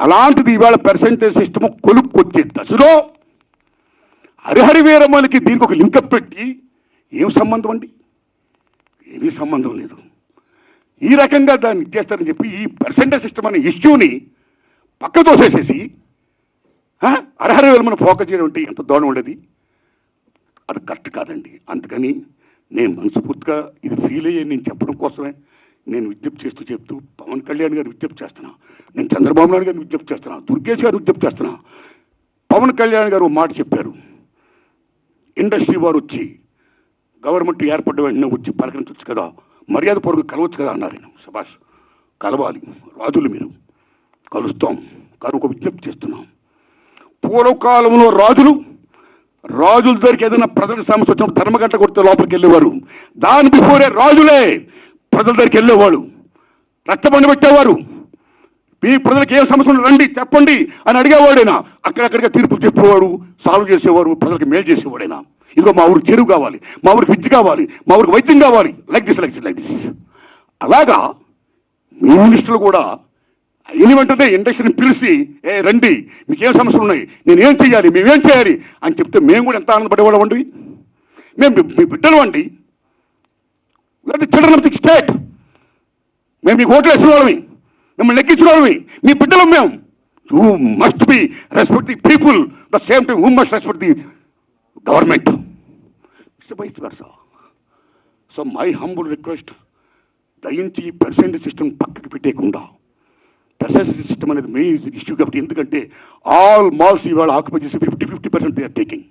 అలాంటిది ఇవాళ percentage system కొలుక్కొచ్చే దశలో హరిహరి వీరమ్మలకి దీనికి ఒక లింకప్ పెట్టి ఏం సంబంధం అండి? ఏమీ సంబంధం లేదు. ఈ రకంగా దాన్ని ఇచ్చేస్తారని చెప్పి ఈ పర్సెంటేజ్ సిస్టమ్ అనే ఇష్యూని పక్క తోసేసేసి హరిహరి వీరమ్మను ఫోకస్ చేయడం అంటే ఎంత దూరం ఉండేది? అది కరెక్ట్ కాదండి. అందుకని నేను మనస్ఫూర్తిగా ఇది ఫీల్ అయ్యే నేను చెప్పడం కోసమే నేను విజ్ఞప్తి చెప్తూ పవన్ కళ్యాణ్ గారిని విజ్ఞప్తి చేస్తున్నా, నేను చంద్రబాబు నాయుడు గారిని విజ్ఞప్తి చేస్తున్నా, దుర్గేష్ గారిని విజ్ఞప్తి చేస్తున్నా. పవన్ కళ్యాణ్ గారు మాట చెప్పారు, ఇండస్ట్రీ వారు వచ్చి గవర్నమెంట్ ఏర్పడ్డ వెంటనే వచ్చి పలకరించవచ్చు కదా, మర్యాద పూర్వక కలవచ్చు కదా అన్నారు. నేను శభాష్, కలవాలి రాజులు, మీరు కలుస్తాం. కానీ ఒక విజ్ఞప్తి చేస్తున్నాం, పూర్వకాలంలో రాజుల దగ్గరికి ఏదైనా ప్రజలకు సమస్య వచ్చినప్పుడు ధర్మగంట కొడితే లోపలికి వెళ్ళేవారు. దాని బిఫోరే రాజులే ప్రజల దగ్గరికి వెళ్ళేవాడు, రక్తబండి పెట్టేవారు. మీ ప్రజలకు ఏ సమస్య రండి చెప్పండి అని అడిగేవాడైనా, అక్కడక్కడిగా తీర్పులు చెప్పేవాడు, సాల్వ్ చేసేవారు, ప్రజలకు మేలు చేసేవాడైనా. ఇదిగో మా ఊరికి చెరువు కావాలి, మా ఊరికి విద్య కావాలి, మా ఊరికి వైద్యం కావాలి, లైక్ దిస్. అలాగా మీ మినిస్టర్లు కూడా అయిన వెంటనే ఇండస్ట్రీని పిలిచి, రండి మీకేం సమస్యలు ఉన్నాయి, నేనేం చేయాలి, మేమేం చేయాలి అని చెప్తే మేము కూడా ఎంత ఆనందపడేవాళ్ళం అండి. మేము మీ బిడ్డలు అండి, చిల్డ్రన్ ఆఫ్ ది స్టేట్. మేము మీకు ఓట్లు వేసిన వాళ్ళమి, మిమ్మల్ని లెక్కించిన వాళ్ళమి, మీ బిడ్డలు మేము. You must be respect the people the same time who must respect the government. It's vice versa. So my humble request, దయించి ఈ పర్సెంటేజ్ సిస్టమ్ పక్కకి పెట్టేయకుండా, పర్సెంటేజ్ సిస్టమ్ అనేది మెయిన్ ఇష్యూ కాబట్టి. ఎందుకంటే ఆల్ మాల్స్ ఇవాళ ఆక్యుపై చేసి 50% దే ఆర్ టేకింగ్.